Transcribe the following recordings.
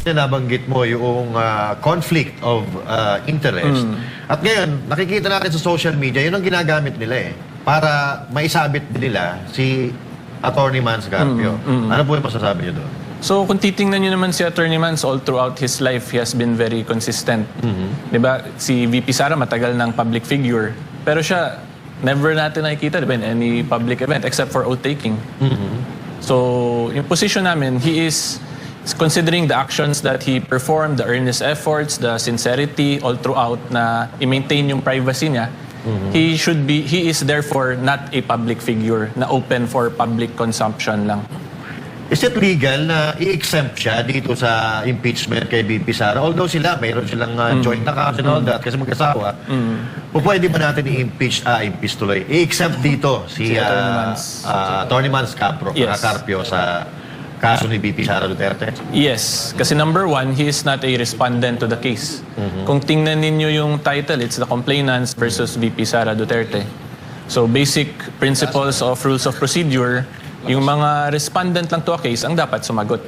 na nabanggit mo yung conflict of interest. At ngayon, nakikita natin sa social media, yun ang ginagamit nila para maisabit nila si Attorney Mans Carpio. Ano po yung masasabi niyo doon? So kung titingnan niyo naman si Attorney Mans, all throughout his life, he has been very consistent. Diba? Si VP Sara matagal ng public figure. Pero siya, never natin nakikita in any public event except for oath-taking. So yung position namin, he is considering the actions that he performed, the earnest efforts, the sincerity all throughout na i-maintain yung privacy niya. He is therefore not a public figure na open for public consumption lang. Is it legal na i-exempt siya dito sa impeachment kay VP Sara? Although mayroon silang joint account and all that kasi mag-asawa, pwede ba natin i-impeach tuloy, i-exempt dito si Attorney Mans Carpio sa kaso ni VP Sara Duterte? Yes, kasi number one, he is not a respondent to the case. Kung tingnan ninyo yung title, it's the complainants versus VP Sara Duterte. So basic principles of rules of procedure, yung mga respondent lang to a case ang dapat sumagot.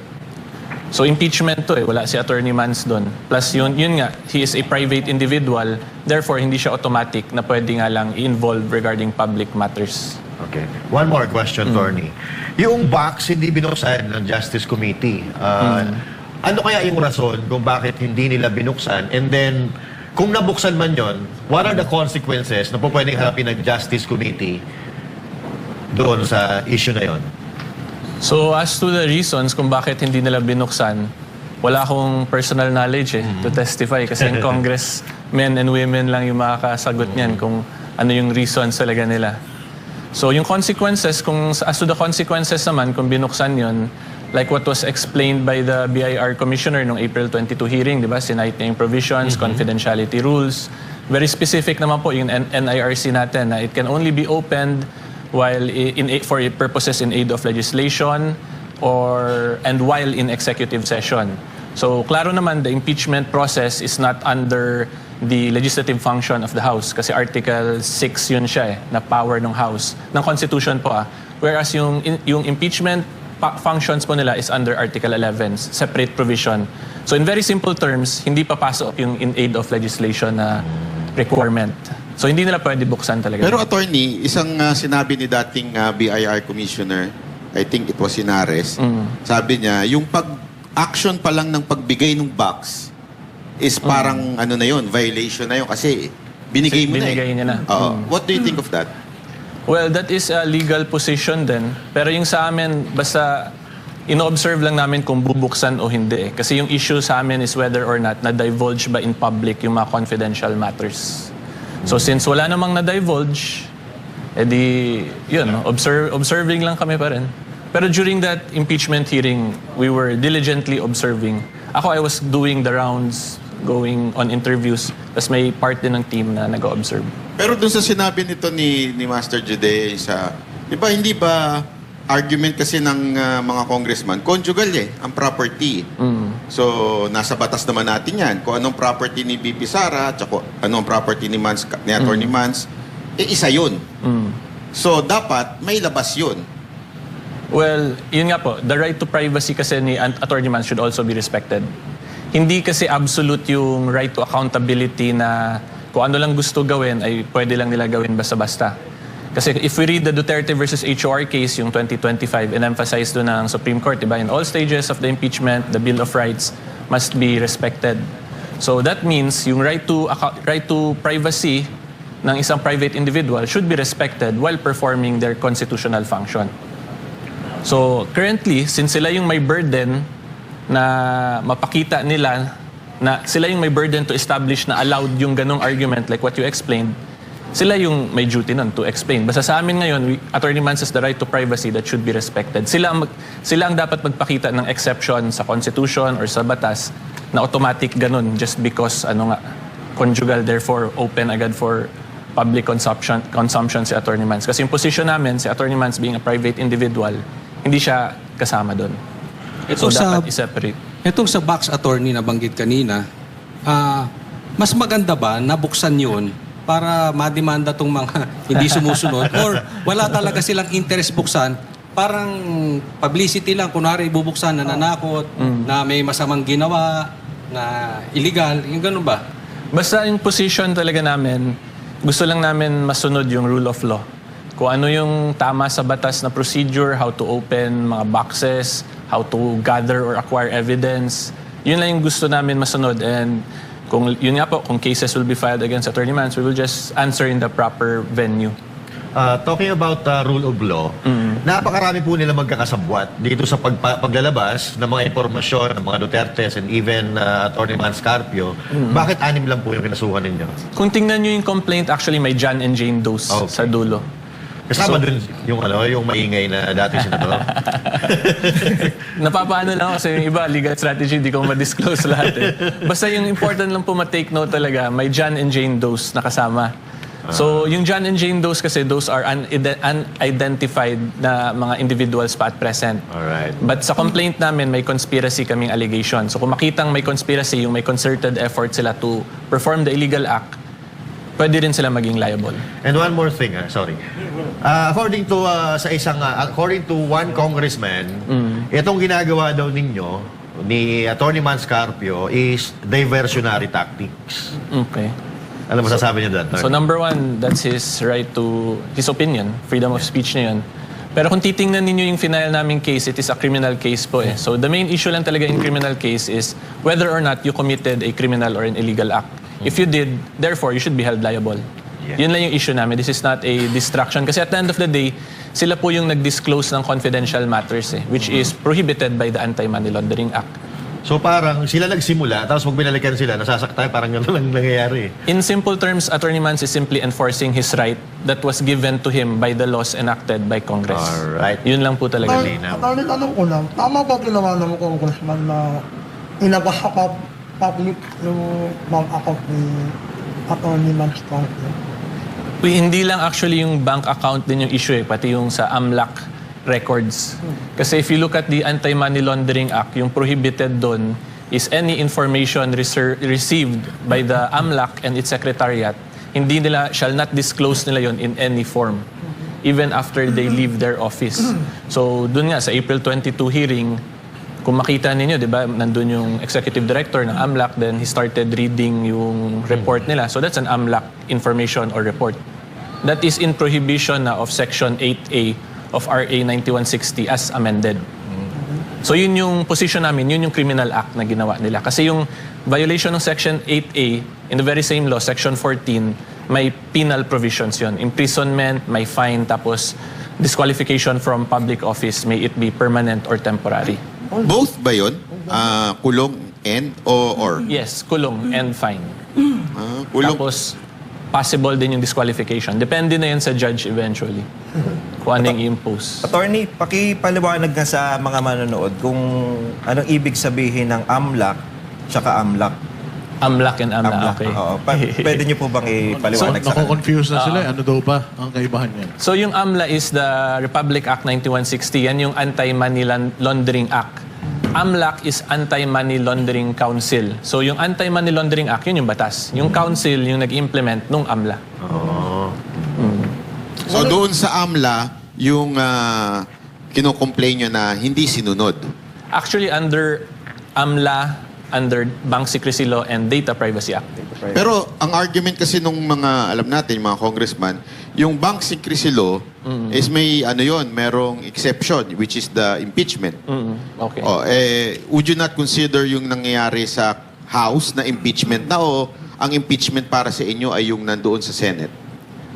So impeachment to wala si Attorney Mans doon. Plus yun nga, he is a private individual, therefore hindi siya automatic na pwede nga lang i-involve regarding public matters. Okay. One more question, Attorney. Yung box hindi binuksan ng Justice Committee. Ano kaya yung rason kung bakit hindi nila binuksan? And then, kung nabuksan man yon, what are the consequences na pwedeng harapin ng Justice Committee doon sa issue na yon? So as to the reasons kung bakit hindi nila binuksan, wala akong personal knowledge to testify kasi yung congressmen and women lang yung makakasagot niyan kung ano yung reasons talaga nila. So yung consequences, as to the consequences naman kung binuksan yon, like what was explained by the BIR Commissioner noong April 22 hearing, di ba? Cite yung provisions, confidentiality rules. Very specific naman po yung NIRC natin na it can only be opened while for purposes in aid of legislation and while in executive session. So klaro naman the impeachment process is not under the legislative function of the House kasi Article 6 yun siya na power ng House ng Constitution po whereas yung impeachment functions po nila is under Article 11 separate provision. So in very simple terms hindi papasok yung in aid of legislation na requirement. So hindi nila pwede buksan talaga. Pero attorney, isang sinabi ni dating BIR Commissioner, I think it was Inares, sabi niya, yung action pa lang ng pagbigay ng box is parang ano na yun, violation na yun kasi binigay mo binigay niya na. What do you think of that? Well, that is a legal position din. Pero yung sa amin, basta ino-observe lang namin kung bubuksan o hindi. Kasi yung issue sa amin is whether or not na-divulge ba in public yung mga confidential matters. So since wala namang na-divulge, edi yun, observing lang kami pa rin. Pero during that impeachment hearing, we were diligently observing. Ako, I was doing the rounds, going on interviews, tapos may part din ng team na nag-observe. Pero dun sa sinabi nito ni Master Jude, hindi ba argument kasi ng mga congressman, conjugal ang property. So, nasa batas naman natin yan. Kung anong property ni VP Sara, at anong property ni Attorney Mans, isa yun. So, dapat may labas yun. Well, yun nga po, the right to privacy kasi ni Attorney Mans should also be respected. Hindi kasi absolute yung right to accountability na kung ano lang gusto gawin ay pwede lang nila gawin basta-basta. Kasi if we read the Duterte versus HOR case, yung 2025, in-emphasize doon ng Supreme Court, diba? In all stages of the impeachment, the Bill of Rights must be respected. So that means yung right to privacy ng isang private individual should be respected while performing their constitutional function. So currently, since sila yung may burden na mapakita nila na sila yung may burden to establish na allowed yung ganong argument like what you explained, sila yung may duty nun to explain. Basta sa amin ngayon, Attorney Mans has the right to privacy that should be respected. Sila ang dapat magpakita ng exception sa Constitution or sa batas na automatic ganun just because conjugal, therefore open agad for public consumption si Attorney Mans. Kasi yung position namin, si Attorney Mans being a private individual, hindi siya kasama doon. So dapat i-separate. Itong sa box attorney na banggit kanina, mas maganda ba nabuksan yun para mademanda tong mga hindi sumusunod or wala talaga silang interest buksan parang publicity lang. Kunwari, bubuksan na nanakot, na may masamang ginawa, na illegal, yung ganun ba? Basta yung position talaga namin, gusto lang namin masunod yung rule of law. Kung ano yung tama sa batas na procedure, how to open mga boxes, how to gather or acquire evidence, yun lang yung gusto namin masunod. And kung yun nga po, kung cases will be filed against Attorney Mans, we will just answer in the proper venue. Talking about rule of law, napakarami po nila magkakasabwat dito sa paglalabas ng mga impormasyon ng mga Dutertes and even Attorney Mans Carpio. Bakit 6 lang po yung kinasuhan ninyo? Kung tingnan nyo yung complaint, actually may John and Jane Does sa dulo. Kasama dun yung maingay na dati senador. Napapaano lang kasi yung iba, legal strategy, di ko ma-disclose lahat eh. Basta yung important lang po ma-take note talaga, may John and Jane Does na kasama. So, yung John and Jane Does kasi, those are unidentified na mga individuals pa at present. Alright. But sa complaint namin, may conspiracy kaming allegation. So, kung makitang may conspiracy, yung may concerted effort sila to perform the illegal act, pwede rin sila maging liable. And one more thing, sorry. According to according to one congressman, itong ginagawa daw ninyo ni Attorney Mans Carpio is diversionary tactics. Okay. Ano masasabi niyo doon? So number one, that's his right to his opinion. Freedom of speech na yun. Pero kung titingnan ninyo yung final naming case, it is a criminal case po eh. So the main issue lang talaga in criminal case is whether or not you committed a criminal or an illegal act. If you did, therefore, you should be held liable. Yun lang yung issue namin. This is not a distraction. Kasi at the end of the day, sila po yung nag-disclose ng confidential matters eh, which is prohibited by the Anti-Money Laundering Act. So parang sila nagsimula, tapos pag binalikan sila, nasasaktan, parang gano'n lang nangyayari. In simple terms, Attorney Mans is simply enforcing his right that was given to him by the laws enacted by Congress. Alright. Yun lang po talaga. Attorney, tanong ko lang, tama ba ginawa ng congressman na inabas sa public yung bank account ni Attorney Mans Carpio? Hindi lang actually yung bank account din yung issue eh, pati yung sa AMLAC records. Kasi if you look at the Anti-Money Laundering Act, yung prohibited doon is any information received by the AMLAC and its secretariat, hindi nila, shall not disclose nila yon in any form, even after they leave their office. So doon nga, sa April 22 hearing, kung makita ninyo, di ba, nandun yung executive director ng AMLAC, then he started reading yung report nila. So that's an AMLAC information or report. That is in prohibition na of Section 8A of RA 9160 as amended. So yun yung position namin, yun yung criminal act na ginawa nila. Kasi yung violation ng Section 8A, in the very same law, Section 14, may penal provisions yun. Imprisonment, may fine, tapos disqualification from public office, may it be permanent or temporary. Both ba yun? Kulong and or? Yes, kulong and fine. Kulong. Tapos, possible din yung disqualification. Depende na yan sa judge eventually. Kung ano yung impose. Attorney, pakipaliwanag nga sa mga manonood kung anong ibig sabihin ng AMLAC tsaka AMLAC. AMLAC and AMLA, okay. Oo. Pwede niyo po bang ipaliwanag sa Nako-confuse na sila. Ano daw ba ang kaibahan niyan? So yung AMLA is the Republic Act 9160. Yan yung Anti-Money Laundering Act. AMLAC is Anti-Money Laundering Council. So yung Anti-Money Laundering Act, yun yung batas. Yung council yung nag-implement nung AMLA. So doon sa AMLA, yung kino-complain nyo na hindi sinunod. Actually, under AMLA, under Bank Secrecy Law and Data Privacy Act. Pero ang argument kasi nung mga, alam natin, mga congressman, yung Bank Secrecy Law is may merong exception, which is the impeachment. Okay. Would you not consider yung nangyayari sa House na impeachment na o ang impeachment para sa inyo ay yung nandoon sa Senate?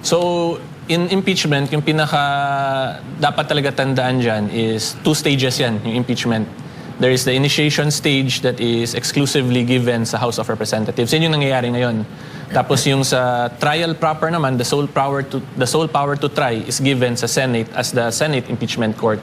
So, in impeachment, yung dapat talaga tandaan dyan is 2 stages yan, yung impeachment. There is the initiation stage that is exclusively given sa House of Representatives. Yan yung nangyayari ngayon. Tapos yung sa trial proper naman, the sole power to try is given sa Senate as the Senate Impeachment Court.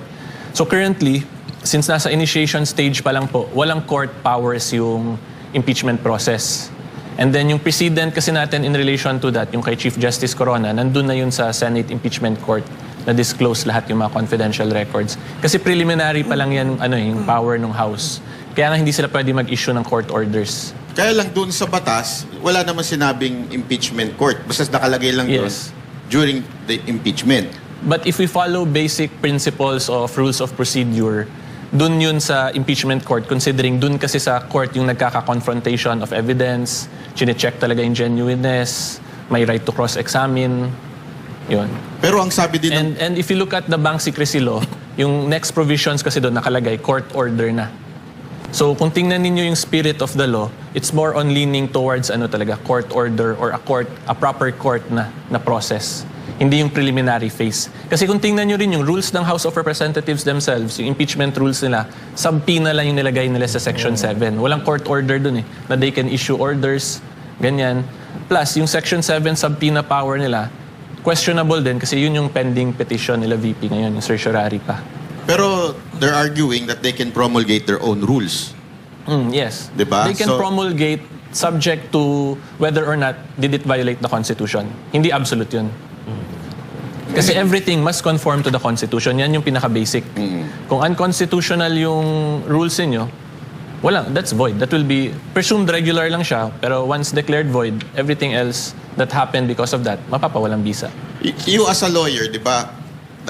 So currently, since nasa initiation stage pa lang po, walang court powers yung impeachment process. And then yung precedent kasi natin in relation to that, yung kay Chief Justice Corona, nandun na yun sa Senate Impeachment Court na disclose lahat yung mga confidential records. Kasi preliminary pa lang yan yung power ng House. Kaya nga hindi sila pwede mag-issue ng court orders. Kaya lang doon sa batas, wala naman sinabing impeachment court. Basta nakalagay lang doon Yes. during the impeachment. But if we follow basic principles of rules of procedure, dun yun sa impeachment court, considering dun kasi sa court yung nagkaka-confrontation of evidence, chine-check talaga yung genuineness, may right to cross-examine, yun. Pero ang sabi din ng And if you look at the bank secrecy law, yung next provisions kasi doon nakalagay, court order na. So kung tingnan ninyo yung spirit of the law, it's more on leaning towards ano talaga, court order or a proper court na process. Hindi yung preliminary phase. Kasi kung tingnan nyo rin yung rules ng House of Representatives themselves, yung impeachment rules nila, subpoena lang yung nilagay nila sa Section 7. Walang court order dun na they can issue orders, ganyan. Plus, yung Section 7 subpoena power nila, questionable din kasi yun yung pending petition nila VP ngayon, yung certiorari pa. pero they're arguing that they can promulgate their own rules. Yes. Diba? They can So- promulgate subject to whether or not did it violate the Constitution. Hindi absolute yun. Kasi everything must conform to the Constitution. Yan yung pinaka-basic. Kung unconstitutional yung rules niyo, wala, that's void. That will be presumed regular lang siya, pero once declared void, everything else that happened because of that, mapapawalang bisa. You as a lawyer, di ba,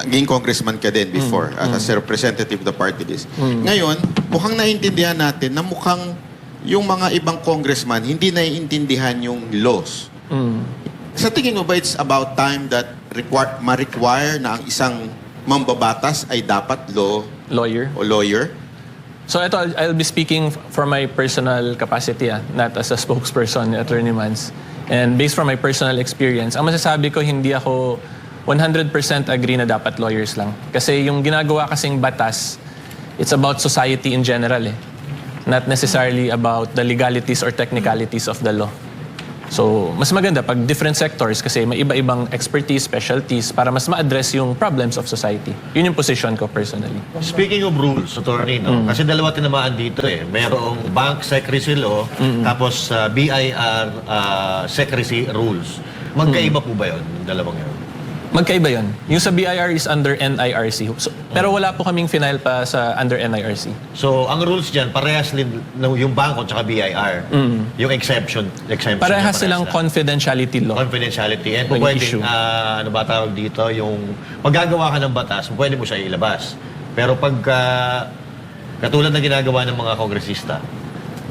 naging congressman ka din before as a representative of the party list. Ngayon, mukhang naiintindihan natin na mukhang yung mga ibang congressman hindi naiintindihan yung laws. Sa tingin mo ba it's about time that ma-require na ang isang mambabatas ay dapat Lawyer. o lawyer? So ito, I'll be speaking from my personal capacity, not as a spokesperson ni Attorney Mans. And based from my personal experience, ang masasabi ko, hindi ako 100% agree na dapat lawyers lang. Kasi yung ginagawa kasing batas, it's about society in general eh. Not necessarily about the legalities or technicalities of the law. So, mas maganda pag different sectors kasi may iba-ibang expertise, specialties para mas ma-address yung problems of society. Yun yung position ko personally. Speaking of rules, attorney, no? Kasi dalawa tinamaan dito eh. Merong bank secrecy law, tapos BIR secrecy rules. Magkaiba po ba yun, yung dalawang yun? Magkaiba yun. Yung sa BIR is under NIRC. So, pero wala po kaming final pa sa under NIRC. So, ang rules dyan, parehas din yung bangko tsaka BIR. Yung exemption Parehas niya, silang na. confidentiality law. Confidentiality. And Yung pwedeng, issue. ano ba tawag dito, yung paggagawa ka ng batas, pwede mo siya ilabas. Pero pag katulad na ginagawa ng mga kongresista,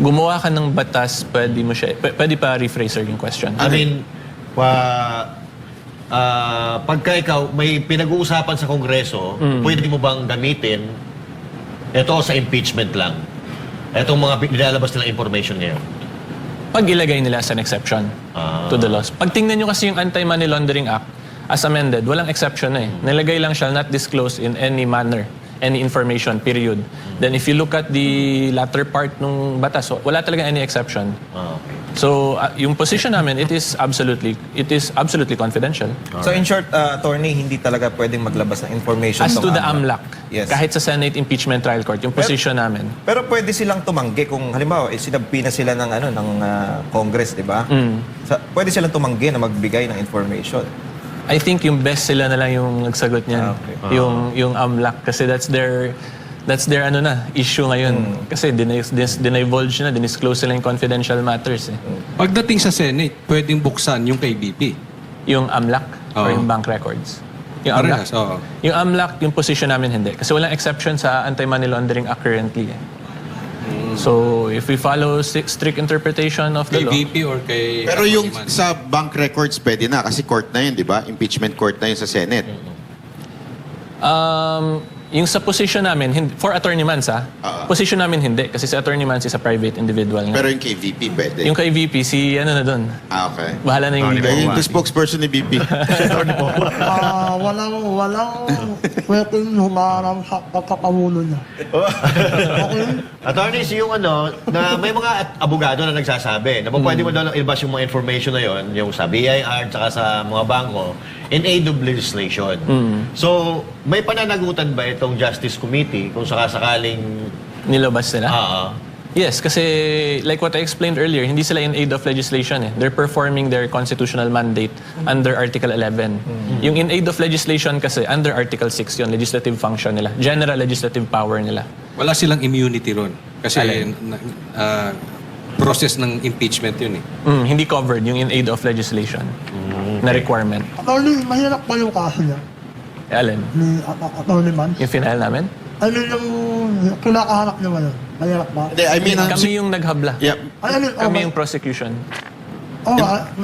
Gumawa ka ng batas, pwede mo siya, pwede pa rephrase yung question. I mean, pagka ikaw may pinag-uusapan sa Kongreso, pwede mo bang gamitin ito sa impeachment lang? Itong mga nilalabas nilang information ngayon. Pag ilagay nila as an exception to the laws. Pag tingnan nyo kasi yung Anti-Money Laundering Act, as amended, walang exception na eh. Nilagay lang shall not disclose in any manner any information, period. Then if you look at the latter part ng batas, wala talaga any exception. Okay. So yung position namin, it is absolutely confidential. So in short, attorney, hindi talaga pwedeng maglabas ng information As tong to the AMLAC, Yes. kahit sa Senate Impeachment Trial Court, yung position namin. Pero pwede silang tumanggi kung halimbawa sinabina sila ng Congress, 'di ba? Pwede silang tumanggi na magbigay ng information. I think yung best sila na lang yung nagsagot niyan. Okay. Yung AMLAC kasi that's their issue ngayon. Kasi dinivulge na, dinisclose sila yung confidential matters eh. Pagdating sa Senate, pwedeng buksan yung kay BP. Yung AMLAC or Oo. yung bank records. Yung AMLAC. Parehas, oo. Yung AMLAC, yung position namin hindi. Kasi walang exception sa Anti-Money Laundering Act currently eh. So, if we follow strict interpretation of the Kay law, BP or kay... Pero yung Atty. Man. sa bank records pwede na kasi court na yun, di ba? Impeachment court na yun sa Senate. yung sa position namin, for Attorney Mans position namin hindi. Kasi si Attorney Mans is a private individual nga. Pero yung kay VP pwede. Yung kay VP, si ano na doon. Okay. Bahala na yung Yung spokesperson ni VP. Walang pwedeng humarang sa pagkakamulo niya. Okay? Attorneys, yung na may mga abogado na nagsasabi na pwede mo daw ilabas yung mga information na yon, yung sa BIR tsaka sa mga bangko, in aid of legislation. So, may pananagutan ba itong Justice Committee kung sakasakaling nilabas nila? Yes, kasi like what I explained earlier, hindi sila in aid of legislation eh. They're performing their constitutional mandate under Article 11. Yung in aid of legislation kasi under Article 6 yun, legislative function nila. General legislative power nila. Wala silang immunity ron. Kasi Alin? process ng impeachment yun eh. Hindi covered yung in aid of legislation na requirement. Attorney, mahirap pa yung kaso niya. Alin? ni Atty. Mans. Yung final namin? Ano yung kinakaharap niyo ngayon? Mahirap ba? Hindi, I mean, Kami yung naghabla. yeah, Kami yung prosecution.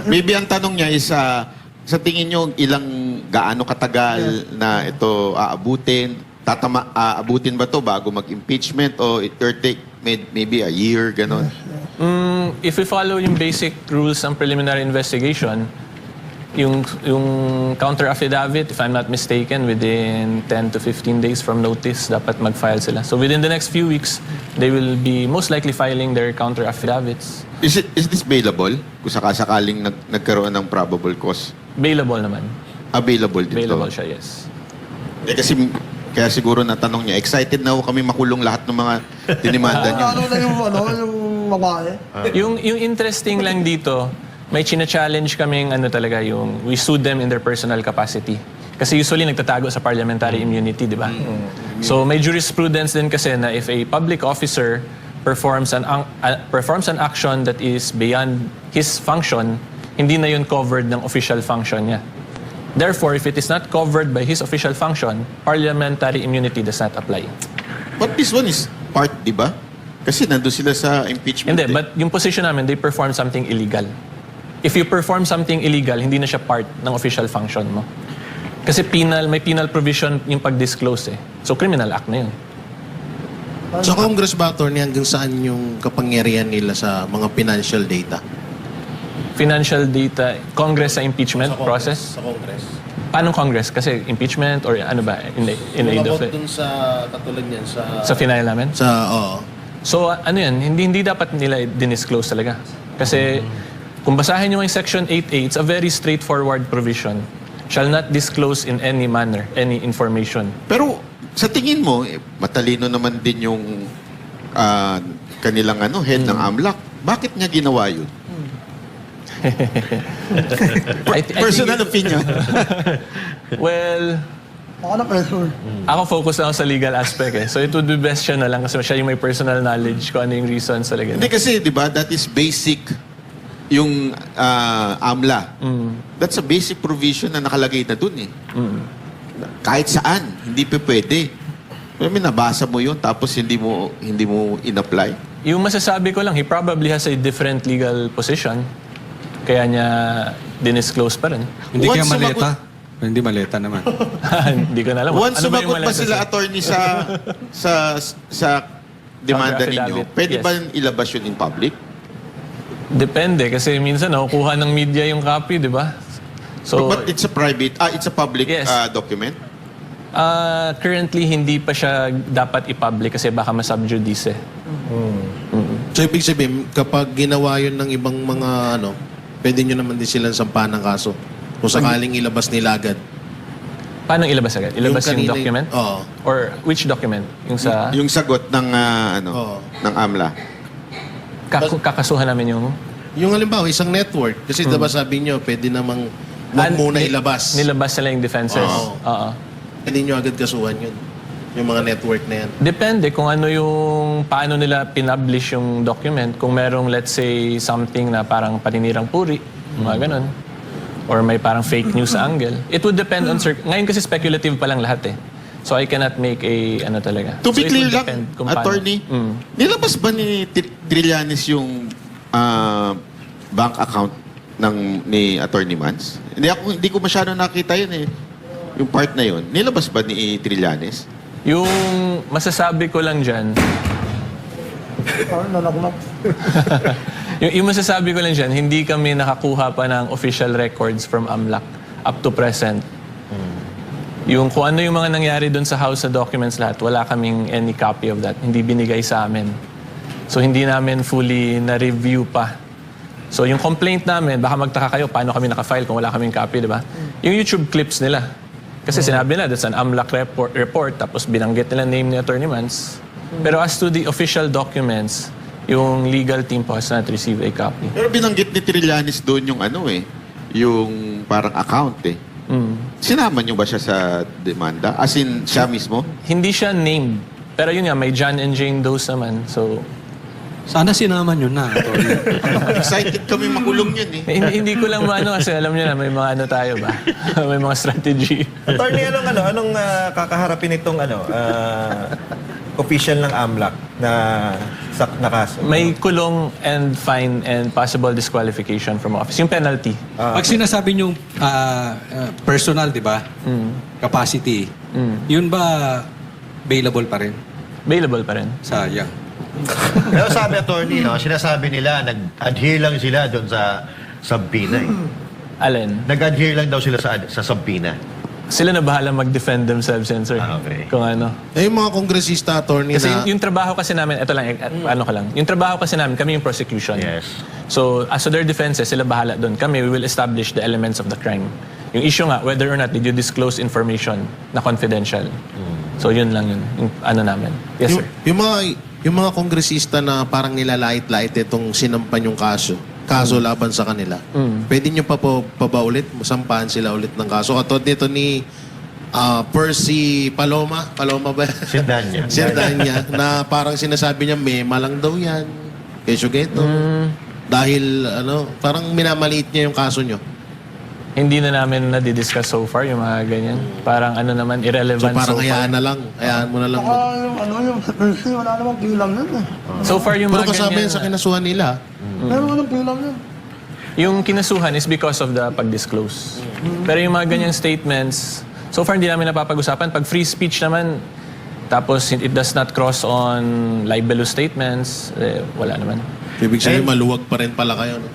maybe ang tanong niya is, sa tingin niyo, gaano katagal na ito aabutin? Aabutin ba to bago mag-impeachment o it will take maybe a year, ganon? If we follow yung basic rules ng preliminary investigation, yung counter affidavit, if I'm not mistaken, within 10 to 15 days from notice, dapat mag-file sila. So within the next few weeks, they will be most likely filing their counter affidavits. Is this bailable? Kung sakasakaling nagkaroon ng probable cause? Bailable naman. Available dito? Bailable siya, yes. Kaya siguro natanong niya, excited na ako kami makulong lahat ng mga dinimanda niyo. Ano na yung babae? Yung interesting lang dito, may china-challenge kaming talaga yung we sued them in their personal capacity. Kasi usually nagtatago sa parliamentary immunity, di ba? So may jurisprudence din kasi na if a public officer performs an action that is beyond his function, hindi na yun covered ng official function niya. Therefore, if it is not covered by his official function, parliamentary immunity does not apply. But this one is part, di ba? Kasi nandun sila sa impeachment. Hindi, but yung position namin, they perform something illegal. If you perform something illegal, hindi na siya part ng official function mo. Kasi may penal provision yung pag-disclose eh. So criminal act na yun. Sa Congress ba, attorney, hanggang saan yung kapangyarihan nila sa mga financial data? Financial data, Congress sa impeachment process? Sa Congress. Paano Congress? Kasi impeachment or ano ba? In aid of it? Dun sa katulad niyan, Sa final namin? oo. So ano yan, hindi dapat nila dinisclose talaga. Kasi kung basahin nyo yung Section 8A, it's a very straightforward provision. Shall not disclose in any manner any information. Pero sa tingin mo, matalino naman din yung kanilang head ng AMLAC. Bakit niya ginawa yun? I think Personal opinion. Well, Baka na pressure. ako focus lang ako sa legal aspect eh. So it would be best siya na lang kasi siya yung may personal knowledge kung ano yung reasons talaga. Hindi kasi, di ba, that is basic yung AMLA. That's a basic provision na nakalagay na dun eh. Kahit saan, hindi pa pwede. I mean, nabasa mo yun tapos hindi mo in-apply. Yung masasabi ko lang, he probably has a different legal position. Kaya niya dinisclose pa rin. Hindi Once kaya maleta. sumagot- Hindi maleta naman. Hindi ko na alam. Once Ano ba yung sumagot pa maleta sila, sa- attorney, sa demanda Counter ninyo, affidavit, pwede yes. ba ilabas yun in public? Depende kasi minsan nakukuha ng media yung copy, di ba? So, But it's a public Yes. document? currently hindi pa siya dapat i-public kasi baka masubjudice eh. So, ibig sabihin, kapag ginawa yun ng ibang mga pwede nyo naman din silang sampahan ng kaso. Kung sakaling ilabas nila agad. Paano ilabas agad? Ilabas yung kanina- document? Oo. Or which document? Yung sa Yung sagot ng Oo. ng AMLA. kakasuhan namin yung Yung halimbawa, isang network. Kasi diba sabi nyo, pwede namang wag muna ilabas. Nilabas nila yung defenses. Oo. Oo. Pwede nyo agad kasuhan yun. Yung mga network na yan. Depende kung ano yung paano nila pinublish yung document. Kung merong let's say something na parang paninirang puri, mga ganun. Or may parang fake news angle. It would depend on ngayon kasi speculative pa lang lahat eh. So I cannot make a talaga. To be So it clear would lang, depend kung paano. attorney, nilabas ba ni Trillanes yung bank account ni Attorney Mans? Hindi ko masyado nakita yun eh. Yung part na yun. Nilabas ba ni Trillanes? Yung masasabi ko lang dyan, Parang nalaglag. yung masasabi ko lang dyan, hindi kami nakakuha pa ng official records from AMLAC up to present. Yung kung ano yung mga nangyari doon sa House sa documents lahat, wala kaming any copy of that. Hindi binigay sa amin. So hindi namin fully na-review pa. So yung complaint namin, baka magtaka kayo paano kami nakafile kung wala kaming copy, di ba? Yung YouTube clips nila. Kasi sinabi nila, that's an AMLAC report, tapos binanggit nila name ni Attorney Mans. Pero as to the official documents, yung legal team po has not received a copy. Pero binanggit ni Trillanes doon yung yung parang account eh. Sinama niyo ba siya sa demanda? As in, siya mismo? Hindi siya named. Pero yun nga, may John and Jane Doe naman. So, Sana sinama nyo na, attorney. Excited kami makulong yun eh. Hindi ko lang maano kasi alam niyo na may mga ano tayo ba? May mga strategy. Attorney, anong kakaharapin itong official ng AMLAC na kaso? May kulong and fine and possible disqualification from office. Yung penalty. Pag sinasabi nyo personal, di ba? Capacity. Yun ba available pa rin? Available pa rin. Sayang. Pero sabi, attorney, no, sinasabi nila, nag-adhere lang sila doon sa Sampina. Alin? Nag-adhere lang daw sila sa Sampina. Sila na bahala mag-defend themselves yan, sir. Okay. Kung ano. Eh, yung mga kongresista, attorney Kasi na... yung trabaho kasi namin, ito lang, ano ka lang. Yung trabaho kasi namin, kami yung prosecution. Yes. So, as to their defenses, sila bahala doon. Kami, we will establish the elements of the crime. Yung issue nga, whether or not did you disclose information na confidential. So, yun lang yun. Yung ano namin. Yes, sir. Yung mga kongresista na parang nilalait-lait itong sinampan yung kaso laban sa kanila. Pwede nyo pa ba ulit, sampahan sila ulit ng kaso? Katod nito ni Percy Paloma ba? Sindanya. Sindanya, na parang sinasabi niya, mema lang daw yan. Kesyo geto. Dahil, parang minamaliit niya yung kaso nyo. Hindi na namin na-discuss so far yung mga ganyan. Parang ano naman, So irrelevant parang so far. hayaan mo na lang. Saka yung Percy, wala namang kilang yun eh. So far yung Pero mga kasama ganyan, yan sa kinasuhan nila. Pero walang kilang yun. yung kinasuhan is because of the pag-disclose. Pero yung mga ganyang statements, so far hindi namin napapag-usapan. Pag free speech naman, tapos it does not cross on libelous statements, wala naman. Ibig sabihin, maluwag pa rin pala kayo. No?